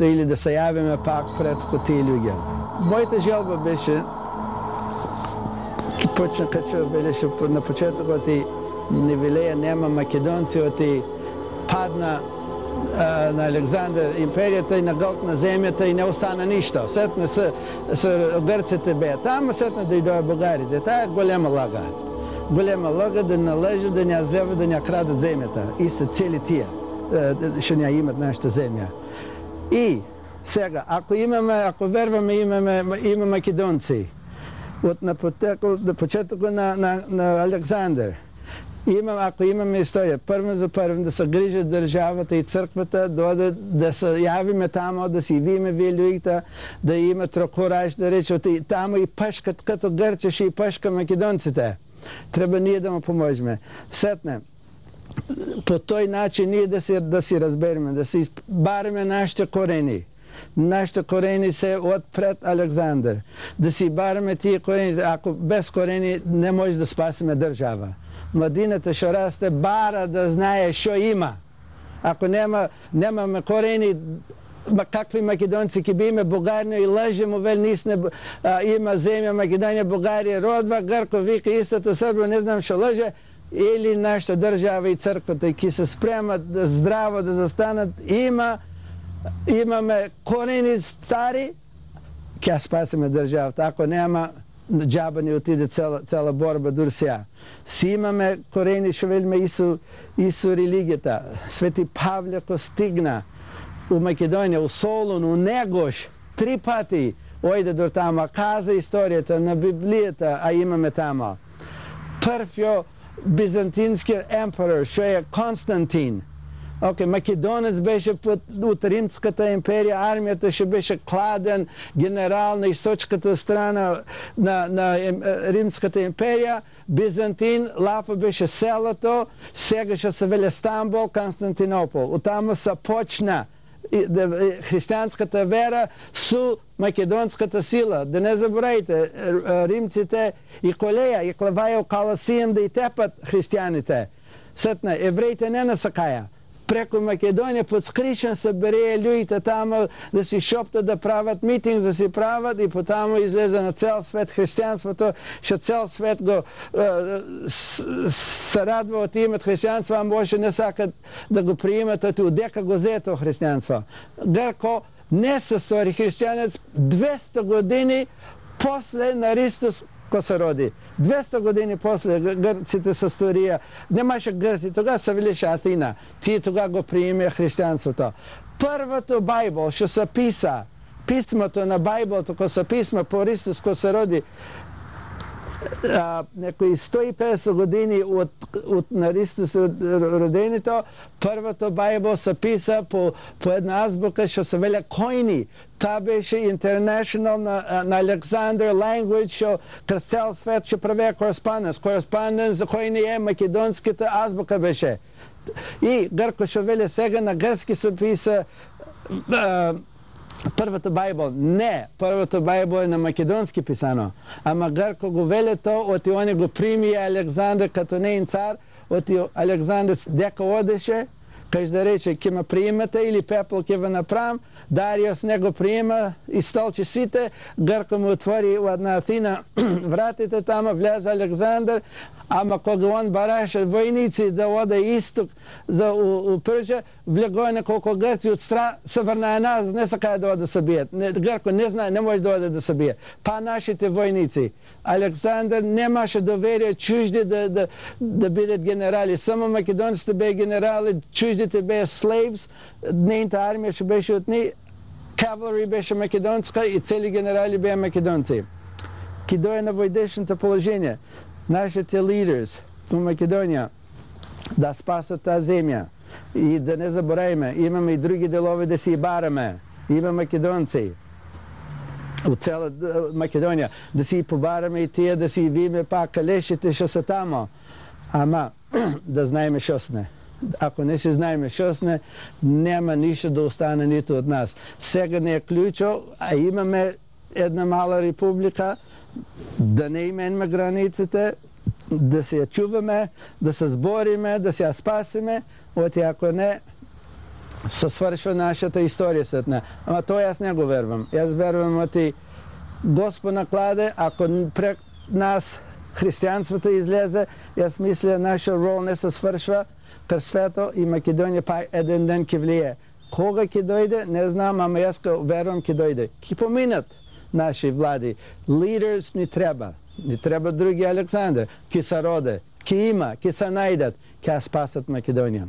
или да се явиме пак пред тия люди. Моята жалба беше, почна като беше на почетък, оти Невилея няма македонци, оти падна на Александър империята и нагълтна земята и не остана нищо. Сетне са гърците бе там, а сетне дойдоха българите. Тая е голема лага. Голема лага да належат, да ня вземат, да ня крадат земята. И са цели тия, ще ня имат нашата земя. И сега, ако верваме, има македонци, от на почетъка на Александър, ако имаме история, първо за първо да се грижат държавата и църквата, да се явиме там, да си видиме вие да имат кораж да речат и там и пъшкат като гърчеше и пъшка македонците. Трябва ние да му поможем. Сетне, по този начин ние да си разбереме, да си бариме нашите корени. Нашите корени са отпред Александър. Да си бариме тия корени. Ако без корени не може да спасиме държава. Младината ще расте бара да знае, що има. Ако нямаме корени, какви македонци ки би име България и лъжемо, има земя Македония, България, родва, Гърко, вика истата, Сърбия, не знам, що лъже, или нашата държава и църквата, ки се спрямат здраво да застанат, имаме корени стари, ке спасиме държавата. Ако няма, джаба ни отиде цяла борба дур сега. Си имаме корени, ще велиме Ису религията. Свети Павле стигна у Македония, у Солун, у Негош, 3 пъти ойде до тама, каза историята на Библията, а имаме тама. Първият бизантински емперор, що е Константин. Македонец беше от Римската империя, армията ще беше кладен генерал на източката страна на Римската империя. Бизантин, Лапа беше селото, сега ще се вели Стамбул, Константинопол. Оттам се почна християнската вера с македонската сила. Да не забравяйте, римците и Колея, и Клавая, Каласием да и тепат християните. Сетна, евреите не насакая. Преко Македония под скришен събере людите там да си шоптат, да правят митинг, да си правят и потам излезе на цял свет християнството, ще цял свет го се радва от имат християнство, а може не сакат да го приемат, а отдека го взето християнство. Гърко не се стори християнец 200 години после на Христос ко се роди. 200 години после гърците се стория. Нямаше гърци, тогава се велише Атина. Ти тогава го приеме християнството. Първото Байбъл ще се писа, писмото на Байбълто, ко се писма по Христос ко се роди, некои 150 години от на Христос роденето, първото Байбъл се писа по една азбука, ще се веля Койни. Та беше international на Alexander language, през цял свет ще прави кореспонденс. Кореспонденс за Койни е македонската азбука беше. И Гърко ще веля сега на гръцки се писа първата Байбъл. Не, първата Байбъл е на македонски писано. Ама Гърко го веле то, от и они го прими Александър като нейн цар, от и Александър дека одеше, каже да рече, ке ме приемате или пепел ке ме направим, Дариос не го приема, изтолчи сите, Гърко му отвори на Атина вратите, там влезе Александър, ама кога он бараше войници да ода исток за Пържа, влегой неколко гърци от се върна една, не са кая да се бият. Гърко не знае, не може да ода да се бие. Па нашите войници. Александър нямаше доверие чужди да бидат генерали. Само македонците бе генерали, чуждите бе slaves, нейната армия ще беше от ни, кавалери беше македонска и цели генерали бе македонци. Кидо е на войдешното положение. Нашите лидерс в Македония да спасат тази земя и да не забравяме, имаме и други делове да си бараме. Има македонци от цяла Македония, да си побараме и тия, да си видиме пак калешите, що са тамо. Ама да знаеме що сне. Ако не си знаеме що сне, няма нищо да остане нито от нас. Сега не е ключо, а имаме една мала република, да не именме границите, да се я чуваме, да се сбориме, да се я спасиме, от ако не, се свършва нашата история след нея. Ама то аз не го вервам. Аз вервам, оти Господ накладе, ако пред нас християнството излезе, аз мисля, наша рол не се свършва, кър свето и Македония пак един ден ке влие. Кога ке дойде, не знам, ама аз вервам ке дойде. Ке поминат наши влади. Лидерс ни трябва. Не трябва други Александър. Ке се роде, ке има, ке се найдат, ке спасат Македония.